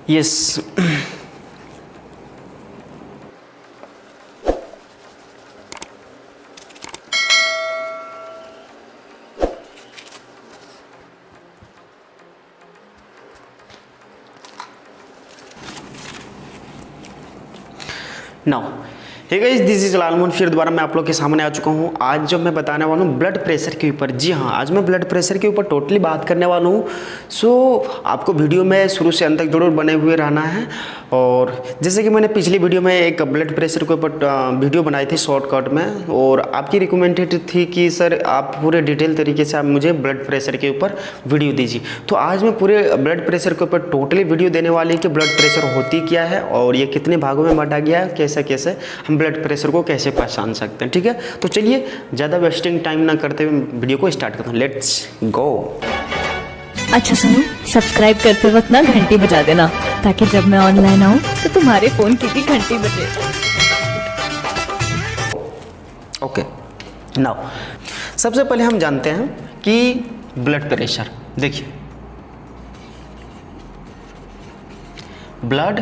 Yes. Now hey guys, this is Lalmohan. फिर दोबारा मैं आप लोग के सामने आ चुका हूँ। आज जो मैं बताने वाला हूँ ब्लड प्रेशर के ऊपर। जी हाँ, आज मैं ब्लड प्रेशर के ऊपर टोटली बात करने वाला हूँ। आपको वीडियो में शुरू से अंत तक जरूर बने हुए रहना है। और जैसे कि मैंने पिछली वीडियो में एक ब्लड प्रेशर के ऊपर वीडियो बनाई थी शॉर्टकट में, और आपकी रिकमेंडेड थी कि सर आप पूरे डिटेल तरीके से आप मुझे ब्लड प्रेशर के ऊपर वीडियो दीजिए। तो आज मैं पूरे ब्लड प्रेशर के ऊपर टोटली वीडियो देने वाली कि ब्लड प्रेशर होती क्या है और ये कितने भागों में बांटा गया है, कैसे कैसे हम ब्लड प्रेशर को कैसे पहचान सकते हैं। ठीक है, तो चलिए ज़्यादा वेस्टिंग टाइम ना करते हुए वीडियो को स्टार्ट करते हैं। Let's go. अच्छा सुनो, सब्सक्राइब करते वक्त ना घंटी बजा देना, ताकि जब मैं ऑनलाइन आऊँ तो तुम्हारे फोन की भी घंटी बजे। ओके, नाउ सबसे पहले हम जानते हैं कि ब्लड प्रेशर, देखिए blood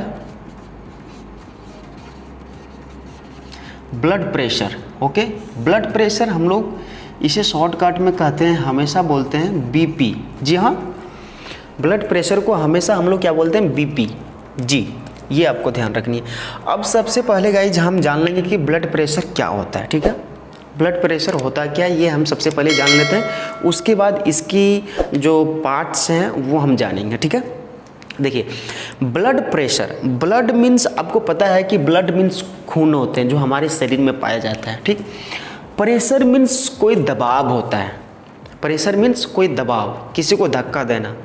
pressure. Okay, blood pressure हम लोग इसे शॉर्टकट में कहते हैं, हमेशा बोलते हैं बीपी। जी हाँ, ब्लड प्रेशर को हमेशा हम लोग क्या बोलते हैं, बीपी। जी, ये आपको ध्यान रखनी है। अब सबसे पहले गाइज हम जान लेंगे कि ब्लड प्रेशर क्या होता है। ठीक है, ब्लड प्रेशर होता क्या है ये हम सबसे पहले जान लेते हैं, उसके बाद इसकी जो पार्ट्स हैं वो हम जानेंगे। ठीक है, देखिए ब्लड प्रेशर, ब्लड मीन्स आपको पता है कि ब्लड मीन्स खून होते हैं जो हमारे शरीर में पाया जाता है। ठीक, प्रेशर मीन्स कोई दबाव होता है। प्रेशर मीन्स कोई दबाव, किसी को धक्का देना,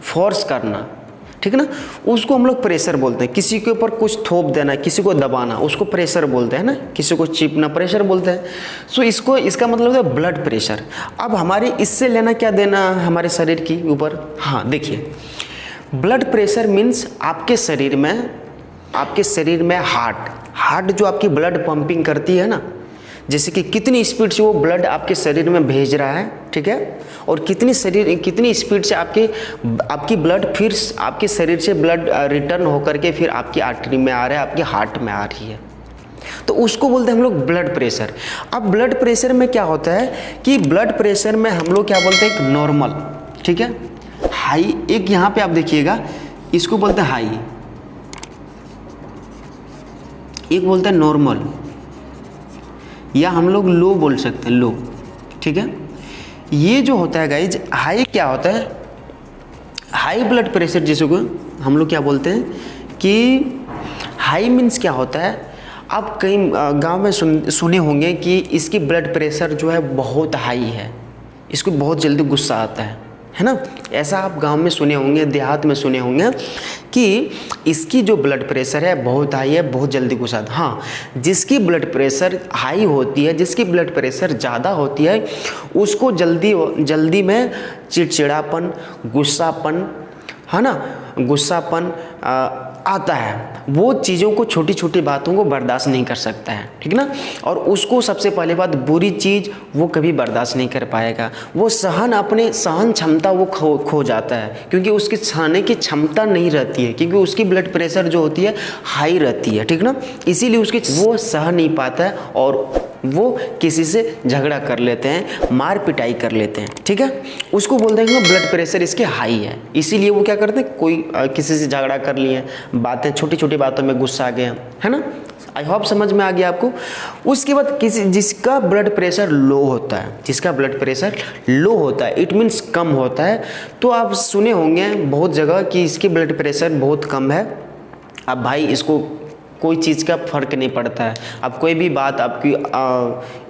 फोर्स करना, ठीक है ना, उसको हम लोग प्रेशर बोलते हैं। किसी के ऊपर कुछ थोप देना, किसी को दबाना, उसको प्रेशर बोलते हैं ना, किसी को चिपना प्रेशर बोलते हैं। सो इसका मतलब है ब्लड प्रेशर। अब हमारे इससे लेना क्या देना हमारे शरीर के ऊपर। हाँ देखिए, ब्लड प्रेशर मीन्स आपके शरीर में हार्ट जो आपकी ब्लड पंपिंग करती है ना, जैसे कि कितनी स्पीड से वो ब्लड आपके शरीर में भेज रहा है। ठीक है, और कितनी स्पीड से आपकी ब्लड फिर आपके शरीर से ब्लड रिटर्न होकर के फिर आपकी आर्टरी में आ रहा है, आपके हार्ट में आ रही है, तो उसको बोलते हैं हम लोग ब्लड प्रेशर। अब ब्लड प्रेशर में क्या होता है कि ब्लड प्रेशर में हम लोग क्या बोलते हैं, एक नॉर्मल, ठीक है, हाई, एक यहाँ पे आप देखिएगा इसको बोलते हैं हाई, एक बोलते हैं नॉर्मल, या हम लोग लो बोल सकते हैं, लो। ठीक है, ये जो होता है गाइज, हाई क्या होता है, हाई ब्लड प्रेशर जिसको हम लोग क्या बोलते हैं कि हाई मीन्स क्या होता है, आप कई गांव में सुने होंगे कि इसकी ब्लड प्रेशर जो है बहुत हाई है, इसको बहुत जल्दी गुस्सा आता है ना। ऐसा आप गांव में सुने होंगे, देहात में सुने होंगे कि इसकी जो ब्लड प्रेशर है बहुत हाई है, बहुत जल्दी गुस्सा आता है। हाँ, जिसकी ब्लड प्रेशर हाई होती है, जिसकी ब्लड प्रेशर ज़्यादा होती है, उसको जल्दी में चिड़चिड़ापन, गुस्सापन, है ना, गुस्सापन आता है। वो चीज़ों को, छोटी छोटी बातों को बर्दाश्त नहीं कर सकता है, ठीक ना। और उसको सबसे पहले बात, बुरी चीज़ वो कभी बर्दाश्त नहीं कर पाएगा। वो अपने सहन क्षमता वो खो जाता है, क्योंकि उसकी सहने की क्षमता नहीं रहती है, क्योंकि उसकी ब्लड प्रेशर जो होती है हाई रहती है, ठीक ना। इसीलिए वो सह नहीं पाता है और वो किसी से झगड़ा कर लेते हैं, मार पिटाई कर लेते हैं, ठीक है। उसको बोलते हैं कि ब्लड प्रेशर इसके हाई है, इसीलिए वो क्या करते हैं, कोई किसी से झगड़ा कर लिए, बातें छोटी छोटी बातों में गुस्सा आ गया, है ना। आई होप समझ में आ गया आपको। उसके बाद जिसका ब्लड प्रेशर लो होता है, जिसका ब्लड प्रेशर लो होता है, इट मीन्स कम होता है, तो आप सुने होंगे बहुत जगह कि इसकी ब्लड प्रेशर बहुत कम है। अब भाई इसको कोई चीज़ का फ़र्क नहीं पड़ता है। अब कोई भी बात आपकी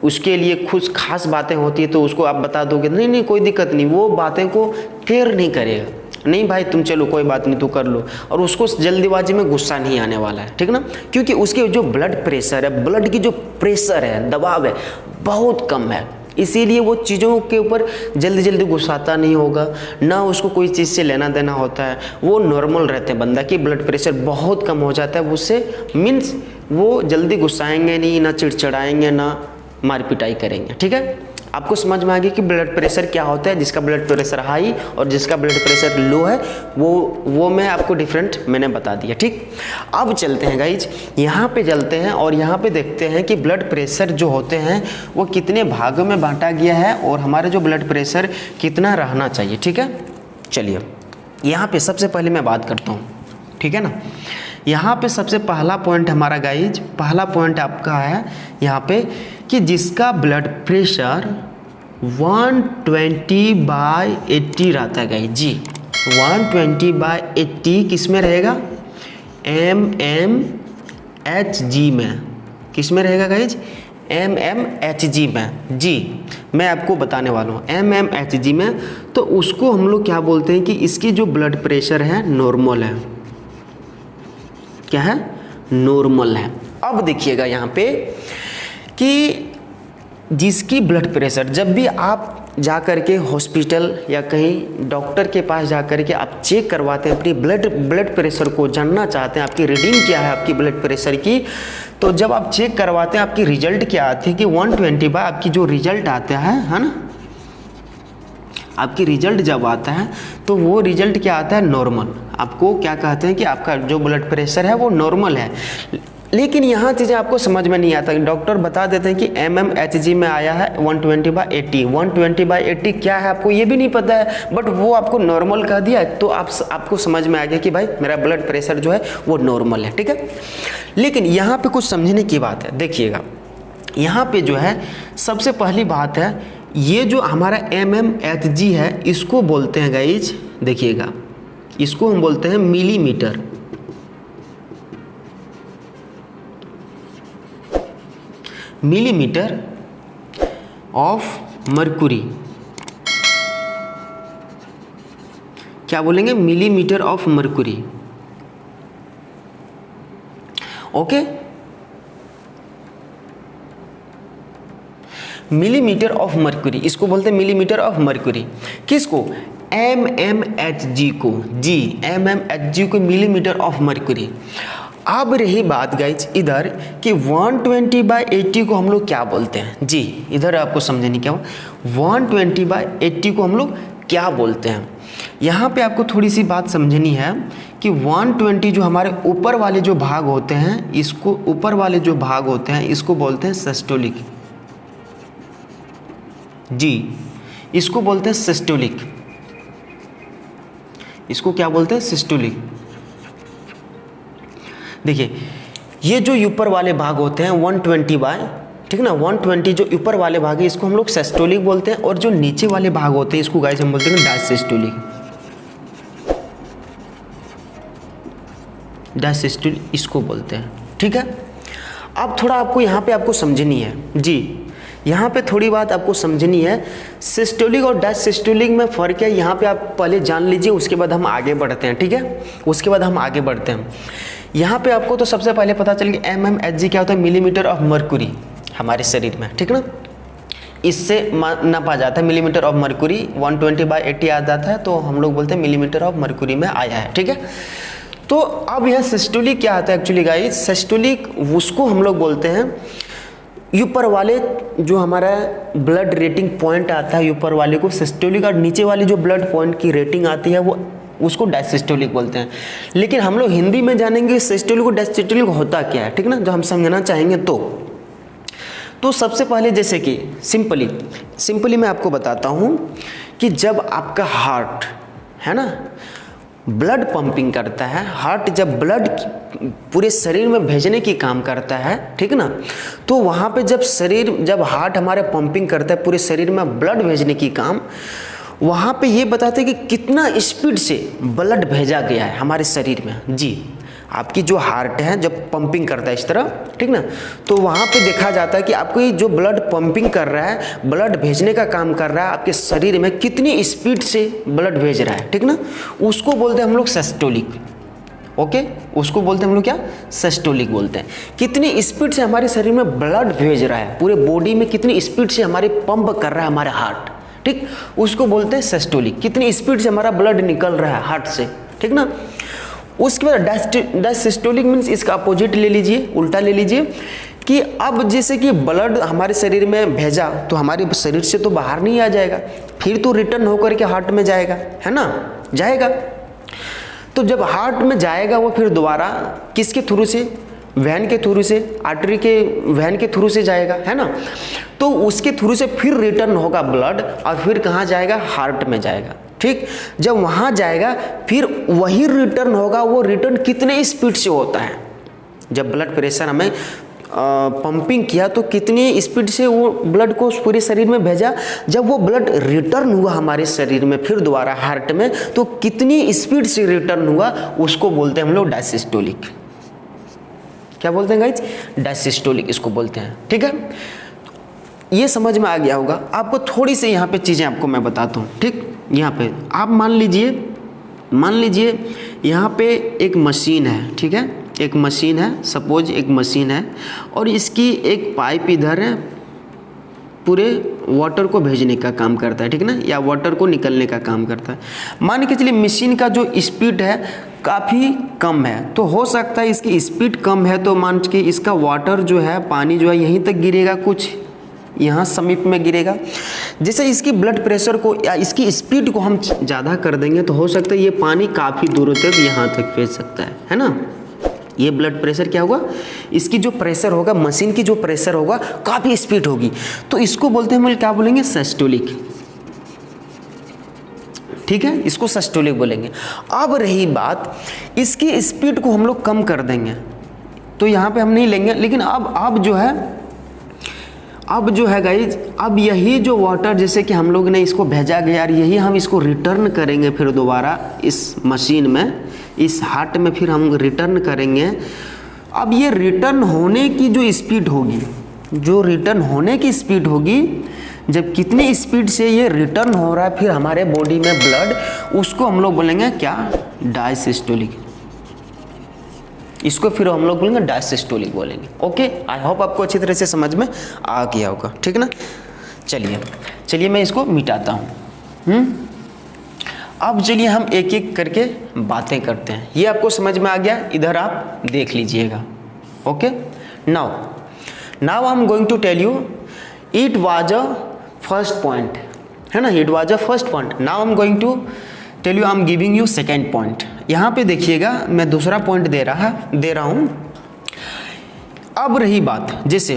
उसके लिए कुछ खास बातें होती है तो उसको आप बता दोगे, नहीं कोई दिक्कत नहीं, वो बातें को केयर नहीं करेगा, नहीं भाई तुम चलो कोई बात नहीं तू कर लो, और उसको जल्दीबाजी में गुस्सा नहीं आने वाला है, ठीक ना। क्योंकि उसके जो ब्लड प्रेशर है, ब्लड की जो प्रेशर है, दबाव है, बहुत कम है, इसीलिए वो चीज़ों के ऊपर जल्दी गुस्साता नहीं होगा, ना उसको कोई चीज़ से लेना देना होता है। वो नॉर्मल रहते हैं, बंदा की ब्लड प्रेशर बहुत कम हो जाता है, उससे मीन्स वो जल्दी गुस्साएंगे नहीं, ना चिड़चिड़ाएंगे, ना मार पिटाई करेंगे, ठीक है। आपको समझ में आ गया कि ब्लड प्रेशर क्या होता है, जिसका ब्लड प्रेशर हाई और जिसका ब्लड प्रेशर लो है वो मैं आपको डिफरेंट मैंने बता दिया। ठीक, अब चलते हैं गाइज, यहाँ पे चलते हैं और यहाँ पे देखते हैं कि ब्लड प्रेशर जो होते हैं वो कितने भागों में बांटा गया है और हमारे जो ब्लड प्रेशर कितना रहना चाहिए। ठीक है, चलिए यहाँ पे सबसे पहले मैं बात करता हूँ, ठीक है ना। यहाँ पे सबसे पहला पॉइंट हमारा गाइज, पहला पॉइंट आपका है यहाँ पे कि जिसका ब्लड प्रेशर 120/80 रहता है गाइज जी, 120/80 किस में रहेगा, mmHg में। किस में रहेगा गाइज, mmHg में जी। मैं आपको बताने वाला हूँ mmHg में। तो उसको हम लोग क्या बोलते हैं कि इसकी जो ब्लड प्रेशर है नॉर्मल है। क्या है, नॉर्मल है। अब देखिएगा यहाँ पे कि जिसकी ब्लड प्रेशर, जब भी आप जा कर के हॉस्पिटल या कहीं डॉक्टर के पास जा कर के आप चेक करवाते हैं, अपनी ब्लड प्रेशर को जानना चाहते हैं, आपकी रीडिंग क्या है आपकी ब्लड प्रेशर की, तो जब आप चेक करवाते हैं आपकी रिजल्ट क्या आती है कि 120 आपकी जो रिजल्ट आता है ना, आपकी रिजल्ट जब आता है तो वो रिजल्ट क्या आता है, नॉर्मल। आपको क्या कहते हैं कि आपका जो ब्लड प्रेशर है वो नॉर्मल है। लेकिन यहाँ चीज़ें आपको समझ में नहीं आता, डॉक्टर बता देते हैं कि mmHg में आया है 120/80। 120/80 क्या है आपको ये भी नहीं पता है, बट वो आपको नॉर्मल कह दिया तो आपको समझ में आ गया कि भाई मेरा ब्लड प्रेशर जो है वो नॉर्मल है। ठीक है, लेकिन यहाँ पे कुछ समझने की बात है। देखिएगा यहाँ पे जो है सबसे पहली बात है, ये जो हमारा mmHg है इसको बोलते हैं गाइज, देखिएगा इसको हम बोलते हैं मिलीमीटर। मिलीमीटर ऑफ मर्क्यूरी, क्या बोलेंगे, millimetre of mercury. Okay, millimetre of mercury, इसको बोलते हैं मिलीमीटर ऑफ मर्क्यूरी। किसको, mmHg को जी, mmHg को मिलीमीटर ऑफ मर्क्यूरी। अब रही बात गाइज इधर कि 120/80 को हम लोग क्या बोलते हैं जी, इधर आपको समझने क्या हुआ, 120/80 को हम लोग क्या बोलते हैं। यहाँ पे आपको थोड़ी सी बात समझनी है कि 120 जो हमारे ऊपर वाले जो भाग होते हैं, इसको ऊपर वाले जो भाग होते हैं इसको बोलते हैं सिस्टोलिक जी, इसको बोलते हैं सिस्टोलिक। इसको क्या बोलते हैं, सिस्टोलिक। देखिए ये जो ऊपर वाले भाग होते हैं 120/, ठीक ना, 120 जो ऊपर वाले भाग है इसको हम लोग सिस्टोलिक बोलते हैं, और जो नीचे वाले भाग होते हैं इसको गाइस हम बोलते हैं डायसिस्टोलिक। डायसिस्टोलिक इसको बोलते हैं। ठीक है, अब थोड़ा आपको यहाँ पे आपको समझनी है जी, यहाँ पे थोड़ी बात आपको समझनी है। सिस्टोलिक और डायसिस्टोलिक में फ़र्क है, यहाँ पे आप पहले जान लीजिए, उसके बाद हम आगे बढ़ते हैं। ठीक है, उसके बाद हम आगे बढ़ते हैं। यहाँ पे आपको तो सबसे पहले पता चल गया mmHg क्या होता है, मिलीमीटर ऑफ मर्क्यूरी हमारे शरीर में। ठीक ना, इससे नापा जाता है मिलीमीटर ऑफ मर्क्यूरी। 120/80 आ जाता है तो हम लोग बोलते हैं मिलीमीटर ऑफ मर्क्यूरी में आया है। ठीक है, तो अब यह सिस्टोलिक क्या आता है एक्चुअली गाइस, सिस्टोलिक उसको हम लोग बोलते हैं ऊपर वाले जो हमारा ब्लड रेटिंग पॉइंट आता है ऊपर वाले को सिस्टोलिक, और नीचे वाली जो ब्लड पॉइंट की रेटिंग आती है वो उसको डायसिस्टोलिक बोलते हैं। लेकिन हम लोग हिंदी में जानेंगे सिस्टोलिक और डायसिस्टोलिक होता क्या है, ठीक ना, जो हम समझना चाहेंगे। तो सबसे पहले जैसे कि सिंपली मैं आपको बताता हूँ कि जब आपका हार्ट है ना ब्लड पंपिंग करता है, हार्ट जब ब्लड पूरे शरीर में भेजने की काम करता है, ठीक ना, तो वहाँ पे जब हार्ट हमारे पंपिंग करता है पूरे शरीर में ब्लड भेजने की काम, वहाँ पे ये बताते हैं कि कितना स्पीड से ब्लड भेजा गया है हमारे शरीर में जी। आपकी जो हार्ट है जब पंपिंग करता है इस तरह, ठीक ना, तो वहाँ पे देखा जाता है कि आपको ये जो ब्लड पंपिंग कर रहा है, ब्लड भेजने का काम कर रहा है, आपके शरीर में कितनी स्पीड से ब्लड भेज रहा है, ठीक ना, उसको बोलते हैं हम लोग सिस्टोलिक। ओके, उसको बोलते हैं हम लोग क्या, सिस्टोलिक बोलते हैं। कितनी स्पीड से हमारे शरीर में ब्लड भेज रहा है, पूरे बॉडी में कितनी स्पीड से हमारे पंप कर रहा है हमारा हार्ट, ठीक, उसको बोलते हैं सिस्टोलिक। कितनी स्पीड से हमारा ब्लड निकल रहा है हार्ट से, ठीक ना। उसके बाद डायसिस्टोलिक मीन्स इसका अपोजिट ले लीजिए, उल्टा ले लीजिए कि अब जैसे कि ब्लड हमारे शरीर में भेजा तो हमारे शरीर से तो बाहर नहीं आ जाएगा, फिर तो रिटर्न होकर के हार्ट में जाएगा, है ना, जाएगा। तो जब हार्ट में जाएगा वो फिर दोबारा किसके थ्रू से, वैन के थ्रू से, आर्टरी के वैन के थ्रू से जाएगा, है ना। तो उसके थ्रू से फिर रिटर्न होगा ब्लड और फिर कहाँ जाएगा, हार्ट में जाएगा, ठीक। जब वहाँ जाएगा फिर वही रिटर्न होगा। वो रिटर्न कितने स्पीड से होता है, जब ब्लड प्रेशर हमें पंपिंग किया तो कितनी स्पीड से वो ब्लड को पूरे शरीर में भेजा, जब वो ब्लड रिटर्न हुआ हमारे शरीर में फिर दोबारा हार्ट में तो कितनी स्पीड से रिटर्न हुआ, उसको बोलते हैं हम लोग डायसिस्टोलिक। क्या बोलते हैं गाइज, डायसिस्टोलिक इसको बोलते हैं, ठीक है। ये समझ में आ गया होगा आपको। थोड़ी सी यहाँ पे चीज़ें आपको मैं बताता हूँ, ठीक। यहाँ पे आप मान लीजिए यहाँ पे एक मशीन है, ठीक है, एक मशीन है, सपोज एक मशीन है और इसकी एक पाइप इधर है, पूरे वाटर को भेजने का काम करता है, ठीक ना, या वाटर को निकलने का काम करता है। मान के चलिए मशीन का जो स्पीड है काफ़ी कम है, तो हो सकता है इसकी स्पीड कम है तो मान के इसका वाटर जो है, पानी जो है यहीं तक गिरेगा, कुछ यहाँ समीप में गिरेगा। जैसे इसकी ब्लड प्रेशर को या इसकी स्पीड को हम ज़्यादा कर देंगे तो हो सकता है ये पानी काफ़ी दूर तक यहाँ तक भेज सकता है ना। ये ब्लड प्रेशर क्या होगा, इसकी जो प्रेशर होगा, मशीन की जो प्रेशर होगा काफ़ी स्पीड होगी, तो इसको बोलते हैं हम क्या बोलेंगे, सिस्टोलिक, ठीक है, इसको सिस्टोलिक बोलेंगे। अब रही बात, इसकी स्पीड को हम लोग कम कर देंगे तो यहाँ पे हम नहीं लेंगे, लेकिन अब जो है गाइज, अब यही जो वाटर जैसे कि हम लोग ने इसको भेजा गया और यही हम इसको रिटर्न करेंगे फिर दोबारा इस मशीन में, इस हार्ट में फिर हम रिटर्न करेंगे। अब ये रिटर्न होने की जो स्पीड होगी, जो रिटर्न होने की स्पीड होगी, जब कितनी स्पीड से ये रिटर्न हो रहा है फिर हमारे बॉडी में ब्लड, उसको हम लोग बोलेंगे क्या, डायसिस्टोलिक। इसको फिर हम लोग बोलेंगे डायसिस्टोलिक बोलेंगे। ओके, आई होप आपको अच्छी तरह से समझ में आ गया होगा, ठीक ना। चलिए मैं इसको मिटाता हूँ। अब चलिए हम एक एक करके बातें करते हैं। ये आपको समझ में आ गया, इधर आप देख लीजिएगा। Okay, now I am going to tell you, it was a first point, है ना, it was a first point. Now I am going to tell you, I am giving you second point. यहाँ पे देखिएगा मैं दूसरा point दे रहा हूँ। अब रही बात, जैसे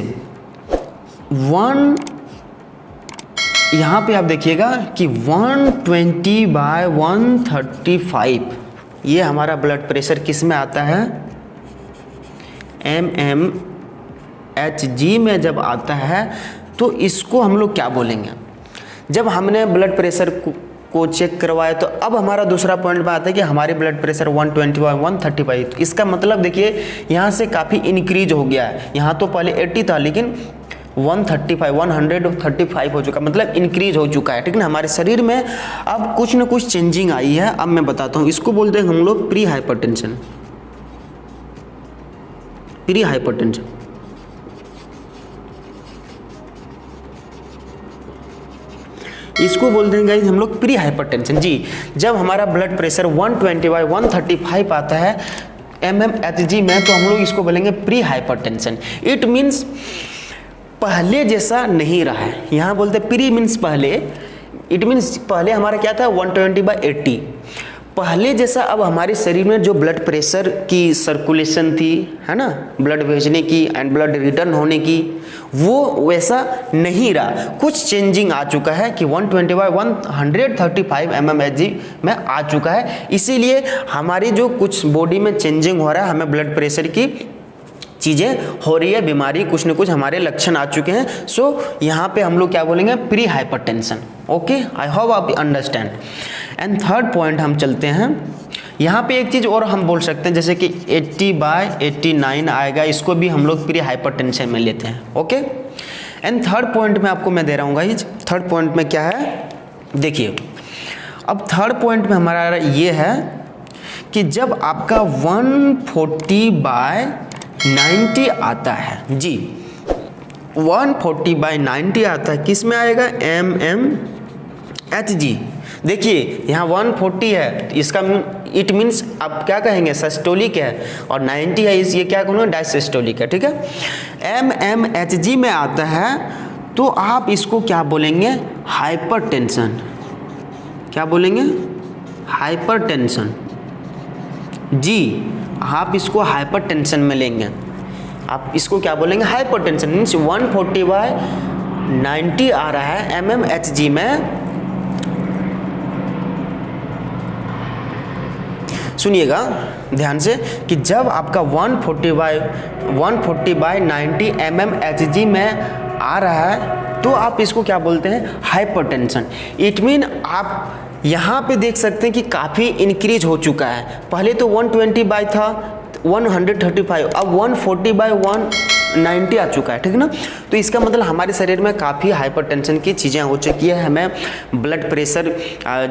यहाँ पे आप देखिएगा कि 120/135 ये हमारा ब्लड प्रेशर किस में आता है, mmHg में जब आता है तो इसको हम लोग क्या बोलेंगे। जब हमने ब्लड प्रेशर को चेक करवाया तो अब हमारा दूसरा पॉइंट में आता है कि हमारे ब्लड प्रेशर 120/135। तो इसका मतलब देखिए यहाँ से काफ़ी इंक्रीज हो गया है। यहाँ तो पहले 80 था लेकिन 135 हो चुका, मतलब इंक्रीज हो चुका है, ठीक ना। हमारे शरीर में अब कुछ न कुछ चेंजिंग आई है। अब मैं बताता हूँ, इसको बोलते हैं हम लोग प्री हाइपरटेंशन। प्री हाइपरटेंशन इसको बोलते हैं गाइस हम लोग प्री हाइपरटेंशन जी। जब हमारा ब्लड प्रेशर 120/135 आता है mmHg में तो हम लोग इसको बोलेंगे प्री हाइपरटेंशन। इट मीन्स पहले जैसा नहीं रहा है। यहाँ बोलते प्री मीन्स पहले, इट मीन्स पहले हमारा क्या था 120/80, पहले जैसा अब हमारे शरीर में जो ब्लड प्रेशर की सर्कुलेशन थी, है ना, ब्लड भेजने की एंड ब्लड रिटर्न होने की, वो वैसा नहीं रहा। कुछ चेंजिंग आ चुका है कि 120/135 mmHg में आ चुका है। इसीलिए हमारी जो कुछ बॉडी में चेंजिंग हो रहा है, हमें ब्लड प्रेशर की चीज़ें हो रही है, बीमारी कुछ न कुछ हमारे लक्षण आ चुके हैं। सो यहाँ पे हम लोग क्या बोलेंगे, pre hypertension. Okay, I hope आप अंडरस्टैंड। एंड थर्ड पॉइंट हम चलते हैं। यहाँ पे एक चीज़ और हम बोल सकते हैं, जैसे कि 80/89 आएगा, इसको भी हम लोग प्री हाइपरटेंशन में लेते हैं। ओके, एंड थर्ड पॉइंट में आपको मैं दे रहा हूँ गाइज। थर्ड पॉइंट में क्या है, देखिए अब थर्ड पॉइंट में हमारा ये है कि जब आपका 140/90 आता है जी, 140/90 आता है, किस में आएगा, mmHg। देखिए यहाँ 140 है, इसका इट मीन्स आप क्या कहेंगे, सिस्टोलिक है, और 90 है, ये क्या कहूँगा, डायसिस्टोलिक है, ठीक है। MMHG में आता है तो आप इसको क्या बोलेंगे, हाइपरटेंशन। क्या बोलेंगे, हाइपरटेंशन। जी, आप इसको हाइपरटेंशन में लेंगे, आप इसको क्या बोलेंगे, हाइपरटेंशन। मीन्स 140/90 आ रहा है MMHG में। सुनिएगा ध्यान से कि जब आपका 140/90 mmHg में आ रहा है तो आप इसको क्या बोलते हैं, हाइपरटेंशन। इट मीन आप यहाँ पे देख सकते हैं कि काफ़ी इंक्रीज हो चुका है। पहले तो 120 था 135, अब 140/190 आ चुका है, ठीक है ना। तो इसका मतलब हमारे शरीर में काफ़ी हाइपरटेंशन की चीज़ें हो चुकी है। हमें ब्लड प्रेशर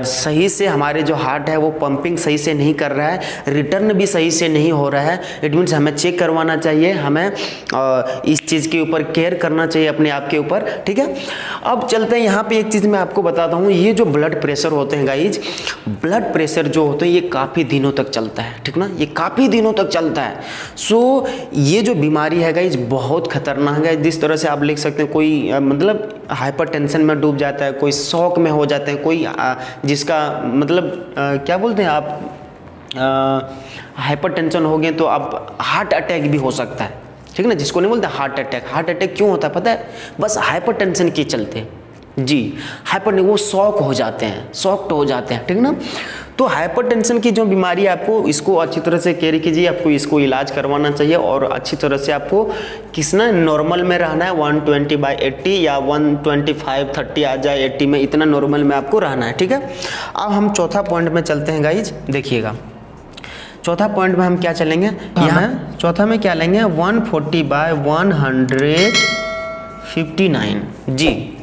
सही से, हमारे जो हार्ट है वो पंपिंग सही से नहीं कर रहा है, रिटर्न भी सही से नहीं हो रहा है। इट मीन्स हमें चेक करवाना चाहिए, हमें इस चीज़ के ऊपर केयर करना चाहिए अपने आप के ऊपर, ठीक है। अब चलते हैं यहाँ पे एक चीज़ मैं आपको बताता हूँ, ये जो ब्लड प्रेशर होते हैं गाइज, ब्लड प्रेशर जो होते हैं ये काफ़ी दिनों तक चलता है, ठीक ना, ये काफ़ी दिनों तक चलता है। सो ये जो बीमारी है गाइज बहुत खतरनाक है। जिस तरह से आप लिख सकते हैं, कोई मतलब हाइपरटेंशन में डूब जाता है, कोई शॉक में हो जाते हैं, कोई जिसका मतलब क्या बोलते हैं आप, हाइपरटेंशन हो गए तो आप हार्ट अटैक भी हो सकता है, ठीक है ना, जिसको नहीं बोलते हार्ट अटैक। हार्ट अटैक क्यों होता है पता है, बस हाइपरटेंशन के चलते। जी, हाइपर वो शॉक हो जाते हैं, शॉक्ड हो जाते हैं, ठीक है ना। तो हाइपरटेंशन की जो बीमारी है, आपको इसको अच्छी तरह से केयर कीजिए, आपको इसको इलाज करवाना चाहिए, और अच्छी तरह से आपको किसना नॉर्मल में रहना है, 120/80 या 125/30 आ जाए 80 में, इतना नॉर्मल में आपको रहना है, ठीक है। अब हम चौथा पॉइंट में चलते हैं गाइज, देखिएगा चौथा पॉइंट में हम क्या चलेंगे, यहाँ चौथा में क्या लेंगे, 140/159। जी,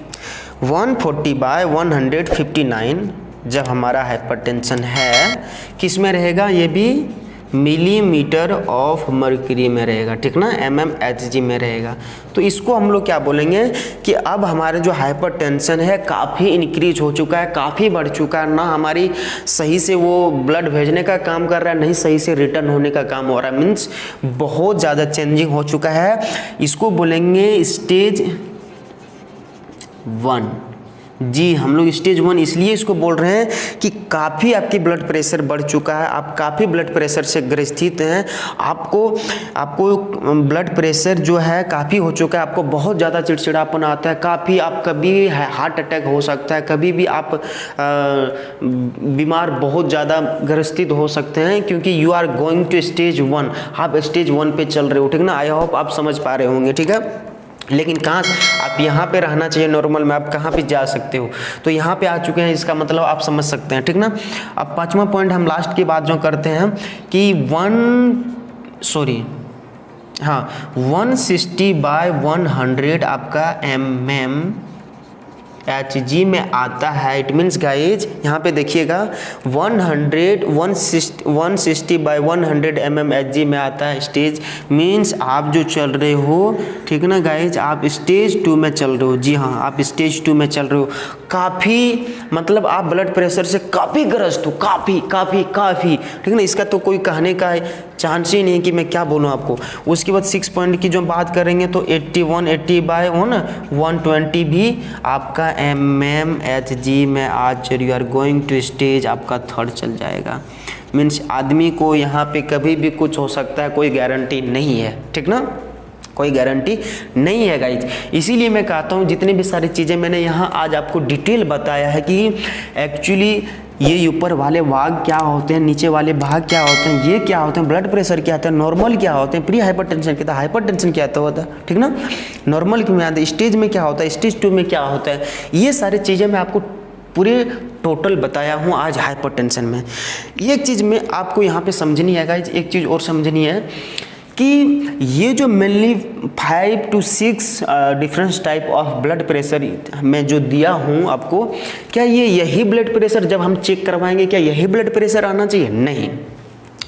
140/159 जब हमारा हाइपरटेंशन है, किस में रहेगा, ये भी मिलीमीटर ऑफ मर्क्यूरी में रहेगा, ठीक ना, MMHg में रहेगा। तो इसको हम लोग क्या बोलेंगे कि अब हमारे जो हाइपरटेंशन है काफ़ी इंक्रीज हो चुका है, काफ़ी बढ़ चुका है, ना हमारी सही से वो ब्लड भेजने का काम कर रहा है, नहीं सही से रिटर्न होने का काम हो रहा है, मीन्स बहुत ज़्यादा चेंजिंग हो चुका है। इसको बोलेंगे स्टेज 1। जी, हम लोग स्टेज 1 इसलिए इसको बोल रहे हैं कि काफ़ी आपकी ब्लड प्रेशर बढ़ चुका है, आप काफ़ी ब्लड प्रेशर से ग्रसित हैं, आपको ब्लड प्रेशर जो है काफ़ी हो चुका है, आपको बहुत ज़्यादा चिड़चिड़ापन आता है, काफ़ी आप कभी हार्ट अटैक हो सकता है, कभी भी आप बीमार बहुत ज़्यादा ग्रसित हो सकते हैं, क्योंकि you are going to stage 1, आप स्टेज 1 पे चल रहे हो, ठीक ना। आई होप आप समझ पा रहे होंगे, ठीक है। लेकिन कहाँ आप यहाँ पे रहना चाहिए नॉर्मल में, आप कहाँ पे जा सकते हो, तो यहाँ पे आ चुके हैं, इसका मतलब आप समझ सकते हैं, ठीक ना। अब पांचवा पॉइंट हम लास्ट की बात जो करते हैं कि 160/100 आपका MMHg में आता है। इट मीन्स गाइज यहाँ पे देखिएगा 160/100 mmHg में आता है। स्टेज मीन्स आप जो चल रहे हो, ठीक है ना गाइज, आप स्टेज 2 में चल रहे हो। जी हाँ, आप स्टेज 2 में चल रहे हो। काफ़ी मतलब आप ब्लड प्रेशर से काफ़ी ग्रस्त हो, काफ़ी, ठीक है ना। इसका तो कोई कहने का चांस ही नहीं कि मैं क्या बोलूँ आपको। उसके बाद 6 पॉइंट की जो बात करेंगे तो 80/120 भी आपका MMHg में आज you are going to stage आपका 3rd चल जाएगा। मीन्स आदमी को यहाँ पे कभी भी कुछ हो सकता है, कोई गारंटी नहीं है, ठीक ना, कोई गारंटी नहीं है गाइज। इसीलिए मैं कहता हूँ जितनी भी सारी चीज़ें मैंने यहाँ आज आपको डिटेल बताया है कि एक्चुअली ये ऊपर वाले भाग क्या होते हैं, नीचे वाले भाग क्या होते हैं, ये क्या होते हैं, ब्लड प्रेशर क्या होता है, नॉर्मल क्या होते हैं, प्री हाइपरटेंशन क्या होता है, हाइपरटेंशन क्या होता है, ठीक ना, नॉर्मल में आता है, स्टेज में क्या होता है, स्टेज 2 में क्या होता है, ये सारी चीज़ें मैं आपको पूरे टोटल बताया हूँ आज हाइपरटेंशन में। एक चीज़ में आपको यहाँ पे समझनी है गाइज, एक चीज़ और समझनी है कि ये जो mainly 5 to 6 different type of blood pressure मैं जो दिया हूँ आपको, क्या ये यही ब्लड प्रेशर जब हम चेक करवाएंगे क्या यही ब्लड प्रेशर आना चाहिए? नहीं,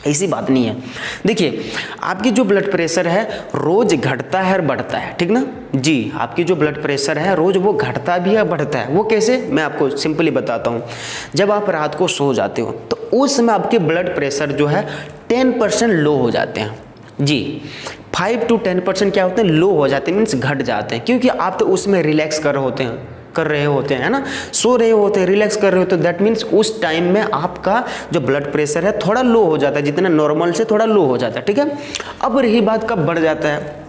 ऐसी बात नहीं है। देखिए आपकी जो ब्लड प्रेशर है रोज़ घटता है और बढ़ता है, ठीक ना जी। आपकी जो ब्लड प्रेशर है रोज़ वो घटता भी है बढ़ता है। वो कैसे, मैं आपको सिंपली बताता हूँ। जब आप रात को सो जाते हो तो उस समय आपके ब्लड प्रेशर जो है 10% लो हो जाते हैं जी। 5 to 10% क्या होते हैं, लो हो जाते हैं, मीन्स घट जाते हैं, क्योंकि आप तो उसमें रिलैक्स कर रहे होते हैं ना, सो रहे होते हैं, रिलैक्स कर रहे होते हैं। दैट मीन्स उस टाइम में आपका जो ब्लड प्रेशर है थोड़ा लो हो जाता है, जितना नॉर्मल से थोड़ा लो हो जाता है, ठीक है। अब रही बात कब बढ़ जाता है,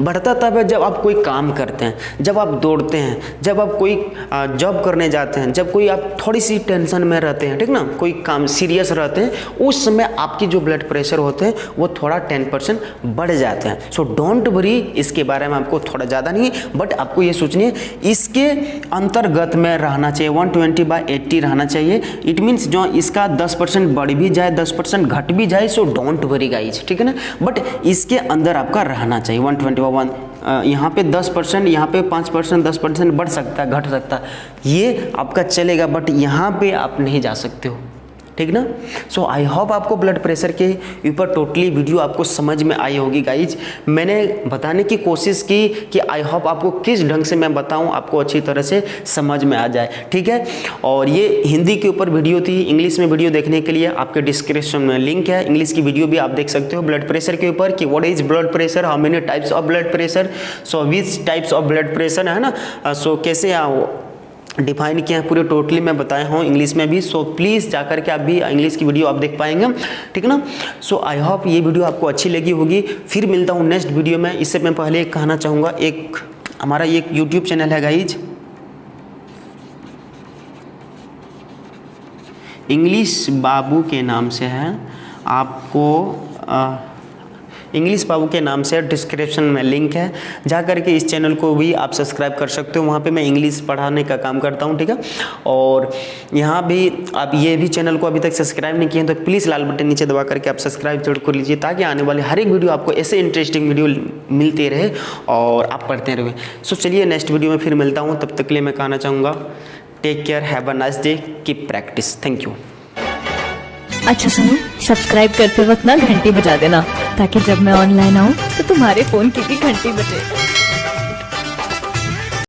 बढ़ता तब है जब आप कोई काम करते हैं, जब आप दौड़ते हैं, जब आप कोई जॉब करने जाते हैं, जब कोई आप थोड़ी सी टेंशन में रहते हैं, ठीक ना, कोई काम सीरियस रहते हैं, उस समय आपकी जो ब्लड प्रेशर होते हैं वो थोड़ा 10% बढ़ जाते हैं। सो डोंट वरी, इसके बारे में आपको थोड़ा ज़्यादा नहीं बट आपको ये सोचनी है इसके अंतर्गत में रहना चाहिए, 120/80 रहना चाहिए। इट मीन्स जो इसका 10% बढ़ भी जाए, 10% घट भी जाए, सो डोंट वरी गाइज, ठीक है ना। बट इसके अंदर आपका रहना चाहिए 121। यहाँ पे 10%, यहाँ पे 5%, 10% बढ़ सकता है, घट सकता है, ये आपका चलेगा, बट यहाँ पे आप नहीं जा सकते हो, ठीक ना। सो आई होप आपको ब्लड प्रेशर के ऊपर टोटली वीडियो आपको समझ में आई होगी गाइज। मैंने बताने की कोशिश की कि आई होप आपको किस ढंग से मैं बताऊं आपको अच्छी तरह से समझ में आ जाए, ठीक है। और ये हिंदी के ऊपर वीडियो थी। इंग्लिश में वीडियो देखने के लिए आपके डिस्क्रिप्शन में लिंक है, इंग्लिश की वीडियो भी आप देख सकते हो ब्लड प्रेशर के ऊपर कि what is blood pressure, how many types of blood pressure, so which types of blood pressure है ना, सो कैसे डिफाइन किया है पूरे टोटली मैं बताया हूँ इंग्लिश में भी। सो प्लीज़ जाकर के आप भी इंग्लिश की वीडियो आप देख पाएंगे, ठीक ना। सो आई होप ये वीडियो आपको अच्छी लगी होगी। फिर मिलता हूँ नेक्स्ट वीडियो में। इससे मैं पहले एक कहना चाहूँगा, एक हमारा एक यूट्यूब चैनल है गाइज, इंग्लिश बाबू के नाम से है, आपको इंग्लिश बाबू के नाम से डिस्क्रिप्शन में लिंक है, जा करके इस चैनल को भी आप सब्सक्राइब कर सकते हो। वहाँ पे मैं इंग्लिश पढ़ाने का काम करता हूँ, ठीक है। और यहाँ भी आप ये भी चैनल को अभी तक सब्सक्राइब नहीं किए हैं तो प्लीज़ लाल बटन नीचे दबा करके आप सब्सक्राइब जरूर कर लीजिए, ताकि आने वाले हर एक वीडियो आपको ऐसे इंटरेस्टिंग वीडियो मिलते रहे और आप पढ़ते रहे। सो चलिए नेक्स्ट वीडियो में फिर मिलता हूँ, तब तक के लिए मैं कहना चाहूँगा take care, have a nice day, keep practice, thank you. अच्छा सुनो, सब्सक्राइब करते वक्त ना घंटी बजा देना, ताकि जब मैं ऑनलाइन आऊँ तो तुम्हारे फोन की भी घंटी बजे।